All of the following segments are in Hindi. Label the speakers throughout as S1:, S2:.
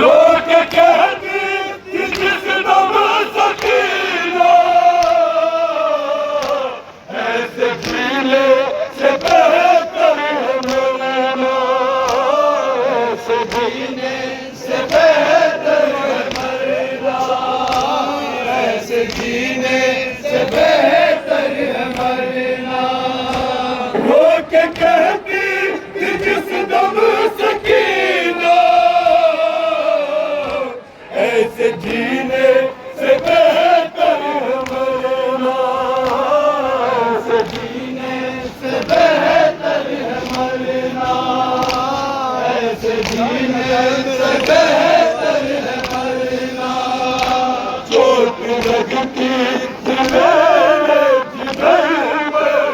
S1: लोग कहते कि जिस दम सकीना मेरे जिगर में,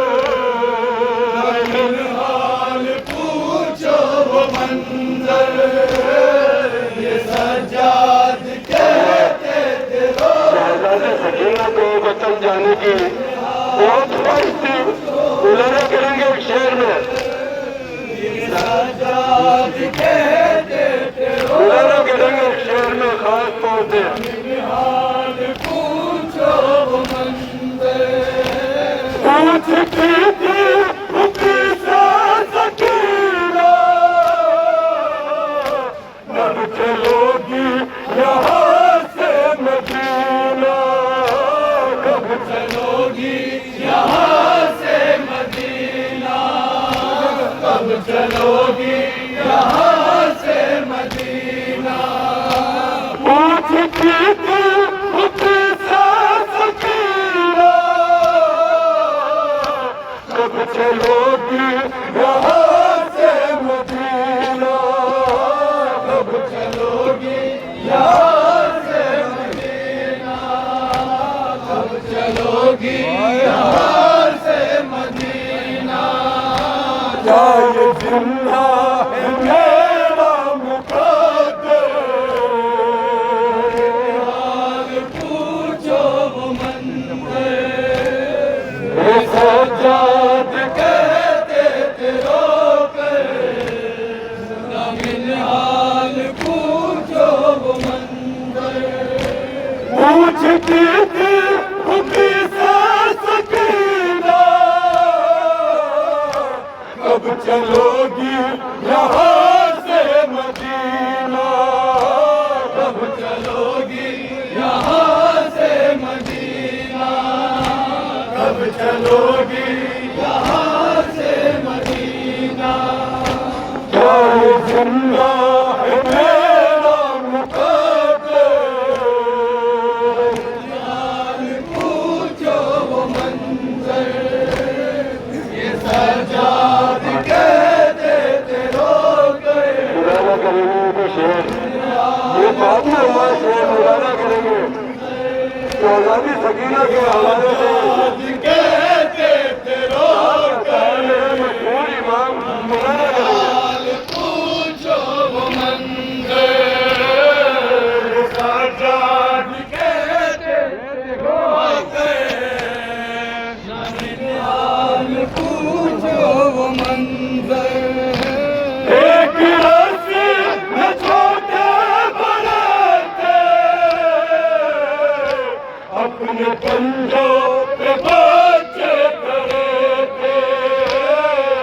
S1: हाल पूछो वो मंजर, ये सज्जाद कहते थे शहजादी सकीना को वतन जाने की बहुत ख्वाहिश थी। गुजारा करेंगे एक शेर में, सज्जाद कहते थे गुजारा करेंगे एक शेर में खास तौर से, हाल पूछो वो मंजर, पूछती थी मुझसे सकीना, कब चलोगी यहाँ से मदीना, कब चलोगी यहाँ से मदीना, कब चलोगी यहाँ से मदीना, पूछती थी मुझसे सकीना, कब चलोगी यहाँ से मदीना, कब चलोगी यहाँ से मदीना, कब चलोगी यहाँ से मदीना, क्या ये जिंदा है मेरा मुकद्दर, हाल पूछो वो मंजर, ये सज्जाद कहते थे रोकर, हाल पूछो वो मंजर, पूछती थी मुझसे सकीना, कब चलोगी यहाँ से मदीना, कब चलोगी यहाँ से मदीना, कब चलोगी यहाँ से मदीना, क्या ये जिंदा है मेरा मुकद्दर, हाल पूछो वो मंजर, ये सज्जाद कहते थे रोकर, मुरादा करेंगे तो शेर, ये बाद में हुआ शेर मुरादा करेंगे शहजादी सकीना के हवाले से, कहते थे रोकर, मशहूर इमाम मुरादा करेंगे, पूछो वो मंजर, सज्जाद कहते थे रोकर, हाल पूछो वो मंजर, एक रस्सी में छोटे बड़े थे, अपने पंजों पे बच्चे खड़े थे,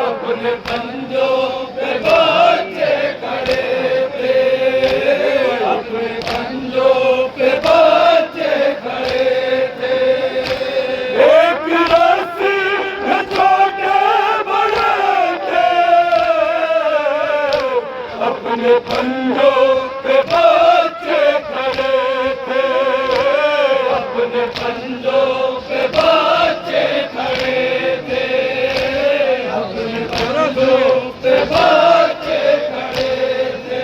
S1: अपने पंजों पे बच्चे खड़े थे, अपने पंजों पे बच्चे खड़े थे, एक रस्सी में छोटे बड़े थे, अपने पंजों पे बच्चे खड़े थे, अपने पंजों पे बच्चे खड़े थे, अपने पंजों पे बच्चे खड़े थे,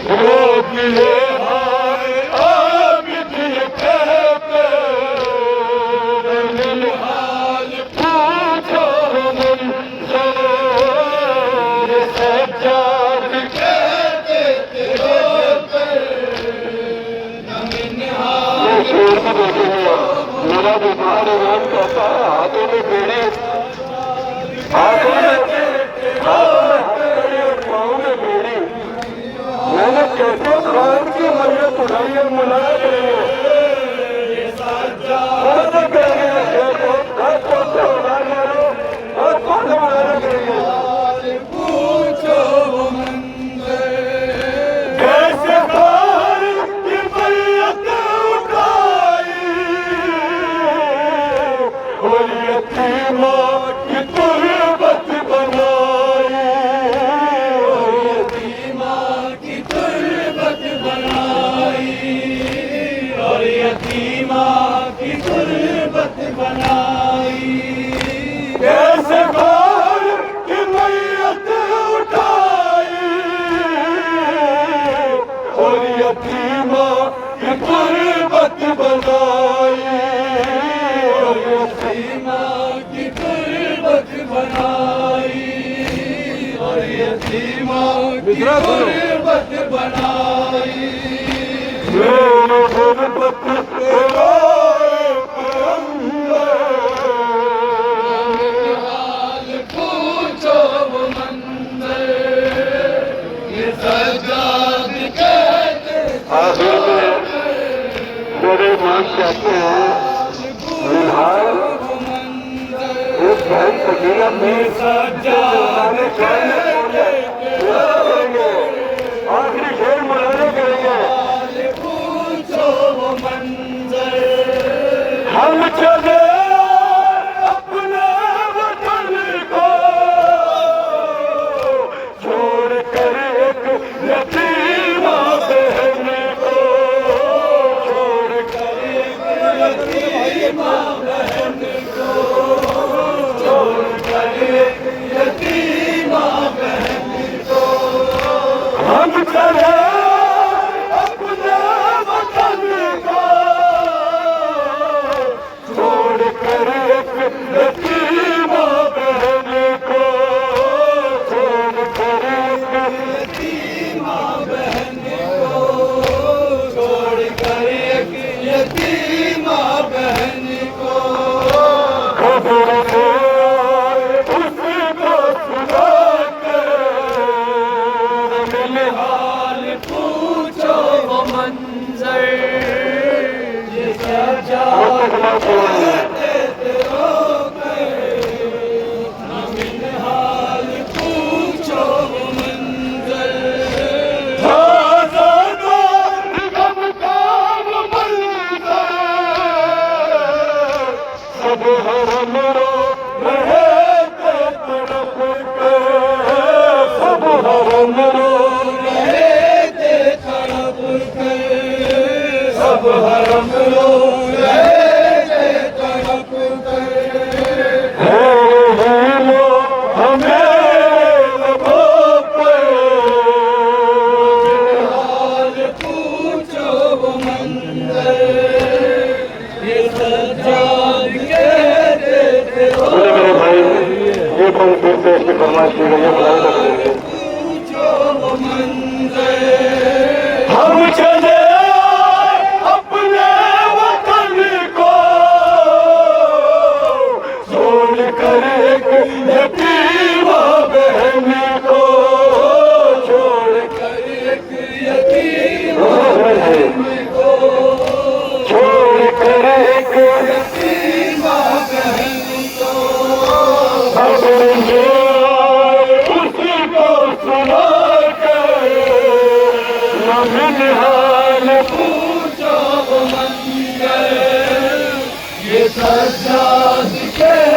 S1: वो गिले हाय आबिद ये कहते, हाल पूछो मंजर, ये सज्जाद कहते थे रोकर, शेर को देखेंगे, मेरा बुखार इमाम कहता है हाथों में बेड़ी, हाथों में हथकड़ी और पाँव में बेड़ी, मैंने कैसे खान की मन्नत उठाई है मुलाया करेंगे, मुलाया करेंगे शेर को, हाथ को उड़ा लो, हाथ को मुलाया करेंगे, पूछो वो मंजर, कैसे खान की मन्नत उठाई, और यतीमा की तुरबत बनाई, और यतीमा की तुरबत बनाई, और यतीमा की तुरबत बनाई, कैसे खान की मन्नत उठाई, और यतीमा की तुरबत बनाई, यतीमा की गुर्बत बनाई और यतीमा की गुर्बत बनाई मेरी गुर्बत तेरा हाल पूछो वो मंदिर ये सज्जाद कहते आखिर में मेरे मान कहते हैं एक बहन सकीला में आखिरी शेर मनाने करेंगे हम चले अपने वतन को छोड़ कर एक यतीमा बहन को छोड़ कर एक यतीमा बहन को छोड़ कर एक यतीमा बहन को हम चले अपने वतन को छोड़ कर एक यतीमा बहन को छोड़ कर एक यतीमा बहन को छोड़ कर एक यतीमा बहन को खबर दे उसको सुना कर मिल हाल पूछो वो मंजर ये सज्जाद कहते तेरो मिल हाल पूछो वो मंजर गम का वो मंजर सब हरम रो रहे थे तड़प के सब हरम रो रहे थे तड़प के सब हरम रो रहे थे तड़प के लो हमें लबों पे हाल पूछो वो मंदिर ये सज्जाद कहते थे मेरे भाई ये फोन फिर से इसकी फरमाइश की गई है पूछो वो मंदिर हम चले अपने वतन को छोड़ कर एक यतीमा बहन को छोड़ कर एक यतीमा बहन को छोड़ कर एक यतीमा बहन को खबर दे उसको सुना कर मिल हाल पूछो वो मंदिर ये सज्जाद के